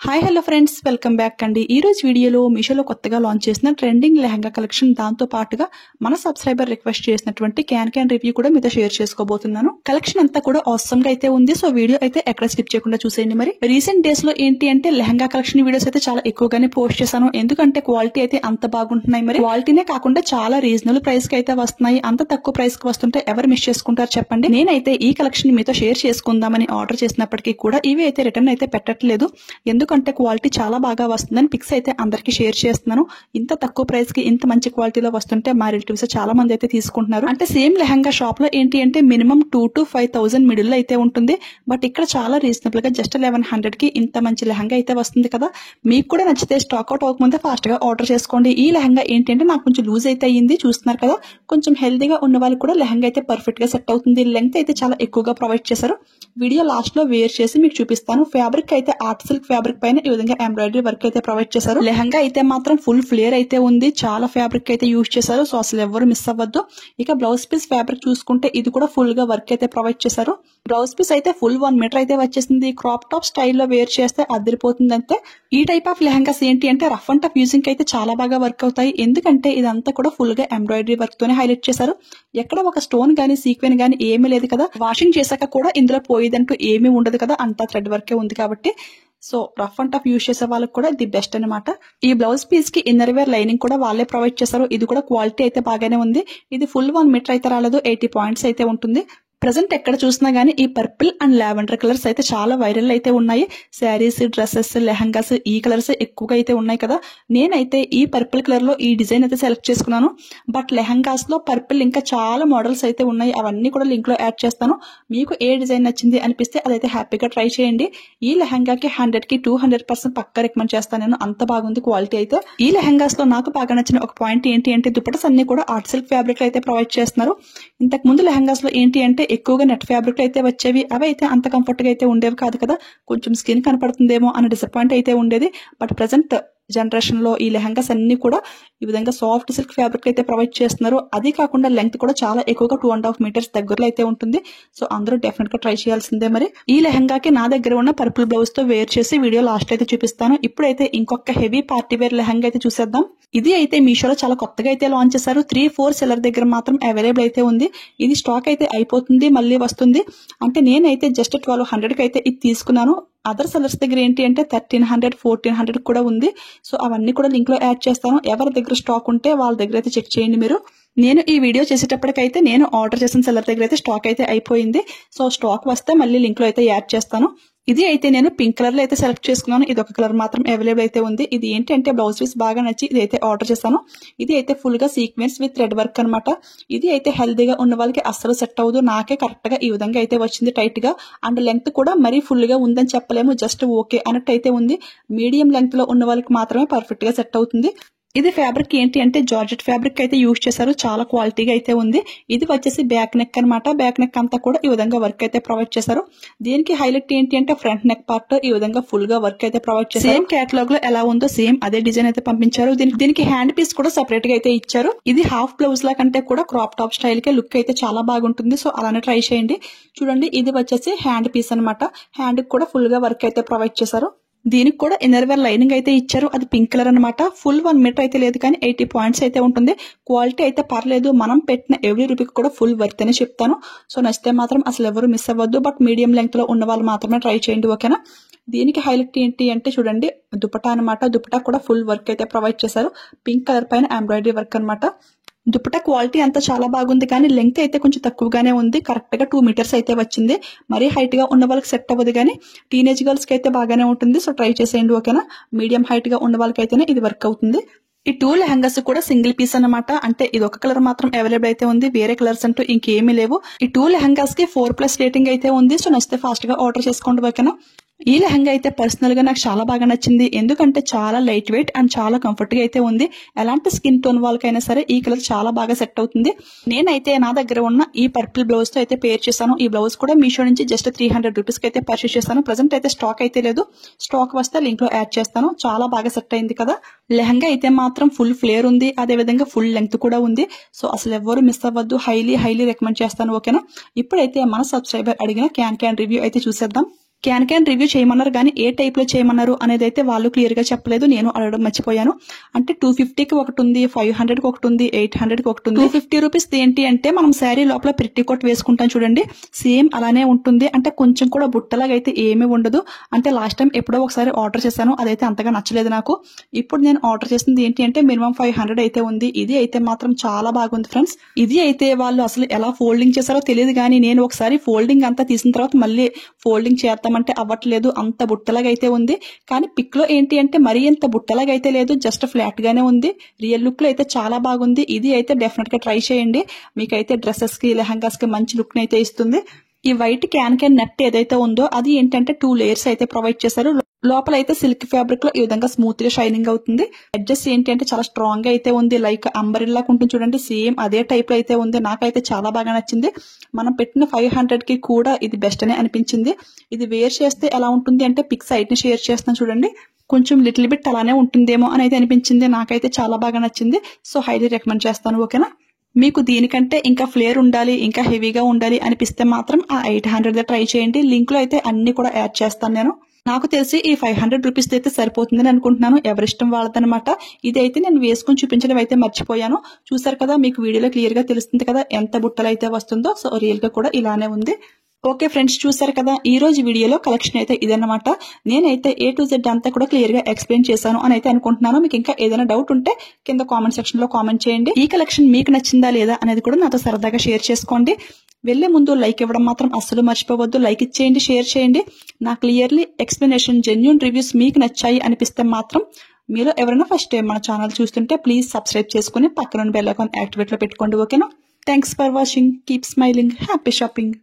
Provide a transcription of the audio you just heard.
Hi hello friends, welcome back అండి. ఈ రోజు వీడియోలో మీషోలో కొత్తగా లాంచ్ చేసిన ట్రెండింగ్ లెహంగా కలెక్షన్, దాంతో పాటుగా మన సబ్స్క్రైబర్ రిక్వెస్ట్ చేసినటువంటి క్యాన్ రివ్యూ కూడా మీతో షేర్ చేసుకోబోతున్నాను. కలెక్షన్ అంతా కూడా ఆసమ్ గా అయితే ఉంది. సో వీడియో అయితే ఎక్కడ స్కిప్ చేయకుండా చూసేయండి. మరి రీసెంట్ డేస్ లో ఏంటి అంటే లెహంగా కలెక్షన్ వీడియోస్ అయితే చాలా ఎక్కువగానే పోస్ట్ చేశాను. ఎందుకంటే క్వాలిటీ అయితే అంత బాగుంటున్నాయి. మరి క్వాలిటీనే కాకుండా చాలా రీజనబుల్ ప్రైస్ కి అయితే వస్తున్నాయి. అంత తక్కువ ప్రైస్ కి వస్తుంటే ఎవరు మిస్ చేసుకుంటారు చెప్పండి. నేనైతే ఈ కలెక్షన్ మీతో షేర్ చేసుకుందామని ఆర్డర్ చేసినప్పటికీ కూడా ఇవి అయితే రిటర్న్ అయితే పెట్టట్లేదు. ఎందుకంటే క్వాలిటీ చాలా బాగా వస్తుందని పిక్స్ అయితే అందరికి షేర్ చేస్తున్నాను. ఇంత తక్కువ ప్రైస్ కి ఇంత మంచి క్వాలిటీలో వస్తుంటే మా రిలేటివ్స్ చాలా మంది అయితే తీసుకుంటున్నారు. అంటే సేమ్ లెహంగా షాప్ లో ఏంటి అంటే మినిమం 2,000 to 5,000 మిడిల్ లో అయితే ఉంటుంది. బట్ ఇక్కడ చాలా రీజనబుల్ గా జస్ట్ 1100 కి ఇంత మంచి లెహంగా అయితే వస్తుంది కదా. మీకు కూడా నచ్చితే స్టాక్ అవుట్ అవ్వకముందే ఫాస్ట్ గా ఆర్డర్ చేసుకోండి. ఈ లెహంగా ఏంటి అంటే నాకు కొంచెం లూజ్ అయితే అయ్యింది, చూస్తున్నారు కదా. కొంచెం హెల్దీగా ఉన్న వాళ్ళకి కూడా లెహంగా అయితే పర్ఫెక్ట్ గా సెట్ అవుతుంది. లెంగ్త్ అయితే చాలా ఎక్కువగా ప్రొవైడ్ చేశారు. వీడియో లాస్ట్ లో వేర్ చేసి మీకు చూపిస్తాను. ఫ్యాబ్రిక్ అయితే ఆర్ట్ సిల్క్ ఫ్యాబ్రిక్ పైన ఈ విధంగా ఎంబ్రాయిడరీ వర్క్ అయితే ప్రొవైడ్ చేశారు. లెహంగా అయితే మాత్రం ఫుల్ ఫ్లేర్ అయితే ఉంది. చాలా ఫ్యాబ్రిక్ అయితే యూజ్ చేశారు. సో అసలు ఎవరు మిస్ అవ్వద్దు. ఇక బ్లౌజ్ పీస్ ఫ్యాబ్రిక్ చూసుకుంటే ఇది కూడా ఫుల్ గా వర్క్ అయితే ప్రొవైడ్ చేశారు. బ్లౌజ్ పీస్ అయితే ఫుల్ 1 మీటర్ అయితే వచ్చేసింది. క్రాప్ టాప్ స్టైల్లో వేర్ చేస్తే అదిరిపోతుంది. అంతే ఈ టైప్ ఆఫ్ లెహంగాస్ ఏంటి అంటే రఫ్ అండ్ టఫ్ యూజింగ్ అయితే చాలా బాగా వర్క్ అవుతాయి. ఎందుకంటే ఇదంతా కూడా ఫుల్ గా ఎంబ్రాయిడరీ వర్క్ తోనే హైలైట్ చేశారు. ఎక్కడ ఒక స్టోన్ గానీ సీక్వెన్ గానీ ఏమీ లేదు కదా. వాషింగ్ చేశాక కూడా ఇందులో పోయేదంటూ ఏమీ ఉండదు కదా. అంతా థ్రెడ్ వర్కే ఉంది కాబట్టి so rough and tough use చేసే వాళ్ళకి కూడా ది బెస్ట్ అనమాట. ఈ బ్లౌజ్ పీస్ కి ఇన్నర్ వేర్ లైనింగ్ కూడా వాళ్ళే ప్రొవైడ్ చేశారు. ఇది కూడా క్వాలిటీ అయితే బాగానే ఉంది. ఇది ఫుల్ 1 మీటర్ అయితే రాలేదు. 80 పాయింట్స్ అయితే ఉంటుంది. ప్రజెంట్ ఎక్కడ చూసినా గానీ ఈ పర్పుల్ అండ్ లావెండర్ కలర్స్ అయితే చాలా వైరల్ అయితే ఉన్నాయి. శారీస్, డ్రెస్సెస్, లెహంగాస్ ఈ కలర్స్ ఎక్కువగా అయితే ఉన్నాయి కదా. నేనైతే ఈ పర్పుల్ కలర్ లో ఈ డిజైన్ అయితే సెలెక్ట్ చేసుకున్నాను. బట్ లెహంగాస్ లో పర్పుల్ ఇంకా చాలా మోడల్స్ అయితే ఉన్నాయి. అవన్నీ కూడా లింక్ లో యాడ్ చేస్తాను. మీకు ఏ డిజైన్ నచ్చింది అనిపిస్తే అదైతే హ్యాపీగా ట్రై చేయండి. ఈ లెహంగాకి 100 కి 200% పక్కా రికమెండ్ చేస్తాను నేను. అంత బాగుంది క్వాలిటీ అయితే. ఈ లెహంగాస్ లో నాకు బాగా నచ్చిన ఒక పాయింట్ ఏంటి అంటే దుపట్టాస్ అన్ని కూడా ఆర్ట్ సిల్క్ ఫ్యాబ్రిక్ లో అయితే ప్రొవైడ్ చేస్తున్నారు. ఇంతకు ముందు లెహంగాస్ లో ఏంటి అంటే ఎక్కువగా నెట్ ఫ్యాబ్రిక్ అయితే వచ్చేవి. అవి అయితే అంత కంఫర్ట్ గా అయితే ఉండేవి కాదు కదా. కొంచెం స్కిన్ కనపడుతుందేమో అన్న డిసప్పాయింట్ అయితే ఉండేది. బట్ ప్రెసెంట్ జనరేషన్ లో ఈ లెహంగాస్ అన్ని కూడా ఈ విధంగా సాఫ్ట్ సిల్క్ ఫ్యాబ్రిక్ అయితే ప్రొవైడ్ చేస్తున్నారు. అది కాకుండా లెంగ్త్ కూడా చాలా ఎక్కువగా 2.5 మీటర్స్ దగ్గరలో అయితే ఉంటుంది. సో అందరూ డెఫినెట్ గా ట్రై చేయాల్సిందే. మరి ఈ లెహంగాకి నా దగ్గర ఉన్న పర్పుల్ బ్లౌజ్ తో వేర్ చేసి వీడియో లాస్ట్ అయితే చూపిస్తాను. ఇప్పుడైతే ఇంకొక హెవీ పార్టీ వేర్ లెహంగా అయితే చూసేద్దాం. ఇది అయితే మీషోలో చాలా కొత్తగా అయితే లాంచ్ చేశారు. 3-4 సెల్లర్ దగ్గర మాత్రం అవైలబుల్ అయితే ఉంది. ఇది స్టాక్ అయితే అయిపోతుంది, మళ్ళీ వస్తుంది. అంటే నేనైతే జస్ట్ 1200 కి అయితే ఇది తీసుకున్నాను. అదర్ సెల్లర్స్ దగ్గర ఏంటి అంటే 1300, 1400 కూడా ఉంది. సో అవన్నీ కూడా లింక్ లో యాడ్ చేస్తాను. ఎవరి దగ్గర స్టాక్ ఉంటే వాళ్ళ దగ్గర అయితే చెక్ చేయండి మీరు. నేను ఈ వీడియో చేసేటప్పటికైతే నేను ఆర్డర్ చేసిన సెల్లర్ దగ్గర అయితే స్టాక్ అయితే అయిపోయింది. సో స్టాక్ వస్తే మళ్ళీ లింక్ లో అయితే యాడ్ చేస్తాను. ఇది అయితే నేను పింక్ కలర్ లో అయితే సెలెక్ట్ చేసుకున్నాను. ఇది ఒక కలర్ మాత్రం అవైలబుల్ అయితే ఉంది. ఇది ఏంటి అంటే బ్లౌజ్ పీస్ బాగా నచ్చి ఇది అయితే ఆర్డర్ చేశాను. ఇది అయితే ఫుల్ గా సీక్వెన్స్ విత్ థ్రెడ్ వర్క్ అనమాట. ఇది అయితే హెల్దీగా ఉన్న వాళ్ళకి అస్సలు సెట్ అవ్వదు. నాకే కరెక్ట్ గా ఈ విధంగా అయితే వచ్చింది టైట్ గా. అండ్ లెంగ్త్ కూడా మరీ ఫుల్ గా ఉందని చెప్పలేము, జస్ట్ ఓకే అన్నట్టు అయితే ఉంది. మీడియం లెంగ్త్ లో ఉన్న వాళ్ళకి మాత్రమే పర్ఫెక్ట్ గా సెట్ అవుతుంది. ఇది ఫ్యాబ్రిక్ ఏంటి అంటే జార్జెట్ ఫ్యాబ్రిక్ అయితే యూజ్ చేశారు. చాలా క్వాలిటీగా అయితే ఉంది. ఇది వచ్చేసి బ్యాక్ నెక్ అనమాట. బ్యాక్ నెక్ అంతా కూడా ఈ విధంగా వర్క్ అయితే ప్రొవైడ్ చేశారు. దీనికి హైలైట్ ఏంటి అంటే ఫ్రంట్ నెక్ పార్ట్ ఈ విధంగా ఫుల్ గా వర్క్ అయితే ప్రొవైడ్ చేశారు. సేమ్ కేటలాగ్ లో ఎలా ఉందో సేమ్ అదే డిజైన్ అయితే పంపించారు. దీనికి హ్యాండ్ పీస్ కూడా సెపరేట్ గా అయితే ఇచ్చారు. ఇది హాఫ్ బ్లౌజ్ లా కంటే కూడా క్రాప్ టాప్ స్టైల్ కి లుక్ అయితే చాలా బాగుంటుంది. సో అలానే ట్రై చేయండి. చూడండి, ఇది వచ్చేసి హ్యాండ్ పీస్ అనమాట. హ్యాండ్ కూడా ఫుల్ గా వర్క్ అయితే ప్రొవైడ్ చేశారు. దీనికి కూడా ఇన్నర్ వేర్ లైనింగ్ అయితే ఇచ్చారు. అది పింక్ కలర్ అనమాట. ఫుల్ 1 మీటర్ అయితే లేదు కానీ 80 పాయింట్స్ అయితే ఉంటుంది. క్వాలిటీ అయితే పర్లేదు. మనం పెట్టిన ఎవ్రీ రూపీకి కూడా ఫుల్ వర్త్ అనే చెప్తాను. సో నచ్చితే మాత్రం అసలు ఎవరు మిస్ అవ్వద్దు. బట్ మీడియం లెంగ్త్ లో ఉన్న వాళ్ళు మాత్రమే ట్రై చేయండి, ఓకేనా. దీనికి హైలైట్ ఏంటి అంటే చూడండి, దుపట్టా అనమాట. దుపట్టా కూడా ఫుల్ వర్క్ అయితే ప్రొవైడ్ చేశారు. పింక్ కలర్ పైన ఎంబ్రాయిడరీ వర్క్ అనమాట. దుపట్టా క్వాలిటీ అంతా చాలా బాగుంది కానీ లెంగ్త్ అయితే కొంచెం తక్కువగానే ఉంది. కరెక్ట్ గా 2 మీటర్స్ అయితే వచ్చింది. మరీ హైట్ గా ఉన్న వాళ్ళకి సెట్ అవ్వదు కానీ టీనేజ్ గర్ల్స్ కి అయితే బాగానే ఉంటుంది. సో ట్రై చేసేయండి, ఓకేనా. మీడియం హైట్ గా ఉన్న వాళ్ళకైతేనే ఇది వర్క్ అవుతుంది. ఈ 2 లెహంగాస్ కూడా సింగిల్ పీస్ అనమాట. అంటే ఇది ఒక కలర్ మాత్రం అవైలబుల్ అయితే ఉంది. వేరే కలర్స్ అంటూ ఇంకేమీ లేవు. ఈ 2 లెహంగాస్ కి 4+ రేటింగ్ అయితే ఉంది. సో నచ్చితే ఫాస్ట్ గా ఆర్డర్ చేసుకోండి, ఓకేనా. ఈ లెహంగా అయితే పర్సనల్ గా నాకు చాలా బాగా నచ్చింది. ఎందుకంటే చాలా లైట్ వెయిట్ అండ్ చాలా కంఫర్ట్ గా అయితే ఉంది. ఎలాంటి స్కిన్ టోన్ వాళ్ళకైనా సరే ఈ కలర్ చాలా బాగా సెట్ అవుతుంది. నేనైతే నా దగ్గర ఉన్న ఈ పర్పుల్ బ్లౌజ్ తో అయితే పేర్ చేశాను. ఈ బ్లౌజ్ కూడా మీషో నుంచి జస్ట్ 300 రూపీస్ కి అయితే పర్చేస్ చేశాను. ప్రెసెంట్ అయితే స్టాక్ అయితే లేదు. స్టాక్ వస్తే లింక్ లో యాడ్ చేస్తాను. చాలా బాగా సెట్ అయింది కదా. లెహంగా అయితే మాత్రం ఫుల్ ఫ్లేర్ ఉంది. అదే విధంగా ఫుల్ లెంగ్త్ కూడా ఉంది. సో అసలు ఎవరు మిస్ అవ్వద్దు. హైలీ రికమెండ్ చేస్తాను, ఓకేనా. ఇప్పుడైతే మన సబ్స్క్రైబర్ అడిగిన క్యాన్ రివ్యూ అయితే చూసేద్దాం. క్యాన్ రివ్యూ చేయమన్నారు కానీ ఏ టైప్ లో చేయమన్నారు అనేది అయితే వాళ్ళు క్లియర్ గా చెప్పలేదు. నేను అడగడం మర్చిపోయాను. అంటే 250కి ఒకటి ఉంది, 500కి ఒకటి ఉంది, 800కి ఒకటి ఉంది. 250 రూపీస్ ఏంటి అంటే మనం శారీ లోపల పెట్టికోట్ వేసుకుంటాం చూడండి, సేమ్ అలానే ఉంటుంది. అంటే కొంచెం కూడా బుట్టలాగా అయితే ఏమీ ఉండదు. అంటే లాస్ట్ టైం ఎప్పుడో ఒకసారి ఆర్డర్ చేశాను, అదైతే అంతగా నచ్చలేదు నాకు. ఇప్పుడు నేను ఆర్డర్ చేసింది ఏంటి అంటే మినిమం 500 అయితే ఉంది. ఇది అయితే మాత్రం చాలా బాగుంది ఫ్రెండ్స్. ఇది అయితే వాళ్ళు అసలు ఎలా ఫోల్డింగ్ చేశారో తెలియదు కానీ నేను ఒకసారి ఫోల్డింగ్ అంతా తీసిన తర్వాత మళ్ళీ ఫోల్డింగ్ చేద్దామంటే అవ్వట్లేదు, అంత బుట్టలాగా అయితే ఉంది. కానీ పిక్ లో ఏంటి అంటే మరీ ఎంత బుట్టలాగా అయితే లేదు, జస్ట్ ఫ్లాట్ గానే ఉంది. రియల్ లుక్ లో అయితే చాలా బాగుంది. ఇది అయితే డెఫినెట్ గా ట్రై చేయండి, మీకైతే డ్రెస్సెస్ కి లెహంగాస్ కి మంచి లుక్ అయితే ఇస్తుంది. ఈ వైట్ క్యాన్ నెట్ ఏదైతే ఉందో అది ఏంటంటే 2 లేయర్స్ అయితే ప్రొవైడ్ చేశారు. లోపల అయితే సిల్క్ ఫ్యాబ్రిక్ లో ఈ విధంగా స్మూత్ గా షైనింగ్ అవుతుంది. ఎడ్జెస్ ఏంటి అంటే చాలా స్ట్రాంగ్ గా అయితే ఉంది, లైక్ అంబరిల్లా ఉంటుంది చూడండి, సేమ్ అదే టైప్ లో అయితే ఉంది. నాకైతే చాలా బాగా నచ్చింది. మనం పెట్టిన 500 కి కూడా ఇది బెస్ట్ అనే అనిపించింది. ఇది వేర్ చేస్తే ఎలా ఉంటుంది అంటే పిక్ సైడ్ ని షేర్ చేస్తున్నాను చూడండి, కొంచెం లిటిల్ బిట్ అలానే ఉంటుందేమో అని అయితే అనిపించింది. నాకైతే చాలా బాగా నచ్చింది. సో హైలీ రికమెండ్ చేస్తాను. ఓకేనా, మీకు దీనికంటే ఇంకా ఫ్లేర్ ఉండాలి, ఇంకా హెవీగా ఉండాలి అనిపిస్తే మాత్రం ఆ 800 ట్రై చేయండి. లింక్ లో అయితే అన్ని కూడా యాడ్ చేస్తాను నేను. నాకు తెలిసి ఈ 500 రూపీస్ అయితే సరిపోతుందని అనుకుంటున్నాను. ఎవరిష్టం వాళ్ళదనమాట. ఇదైతే నేను వేసుకుని చూపించడం అయితే మర్చిపోయాను. చూసారు కదా, మీకు వీడియోలో క్లియర్ గా తెలుస్తుంది కదా ఎంత బుట్టలు అయితే వస్తుందో. సో రియల్ గా కూడా ఇలానే ఉంది. ఓకే ఫ్రెండ్స్, చూసారు కదా ఈ రోజు వీడియోలో కలెక్షన్ అయితే ఇదన్నమాట. నేనైతే A to Z అంతా కూడా క్లియర్ గా ఎక్స్ప్లెయిన్ చేశాను అని అయితే అనుకుంటున్నాను. మీకు ఇంకా ఏదైనా డౌట్ ఉంటే కింద కామెంట్ సెక్షన్ లో కామెంట్ చేయండి. ఈ కలెక్షన్ మీకు నచ్చిందా లేదా అనేది కూడా నాతో సరదాగా షేర్ చేసుకోండి. వెళ్లే ముందు లైక్ ఇవ్వడం మాత్రం అస్సలు మర్చిపోవద్దు. లైక్ ఇచ్చేయండి, షేర్ చేయండి. నా క్లియర్లీ ఎక్స్ప్లెనేషన్, జెన్యూన్ రివ్యూస్ మీకు నచ్చాయి అనిపిస్తే మాత్రం మీలో ఎవరైనా ఫస్ట్ టైం మన ఛానల్ చూస్తుంటే ప్లీజ్ సబ్స్క్రైబ్ చేసుకుని పక్కన బెల్ ఐకాన్ యాక్టివేట్ లో పెట్టుకోండి. ఓకేనా, thanks for watching. Keep smiling. Happy shopping.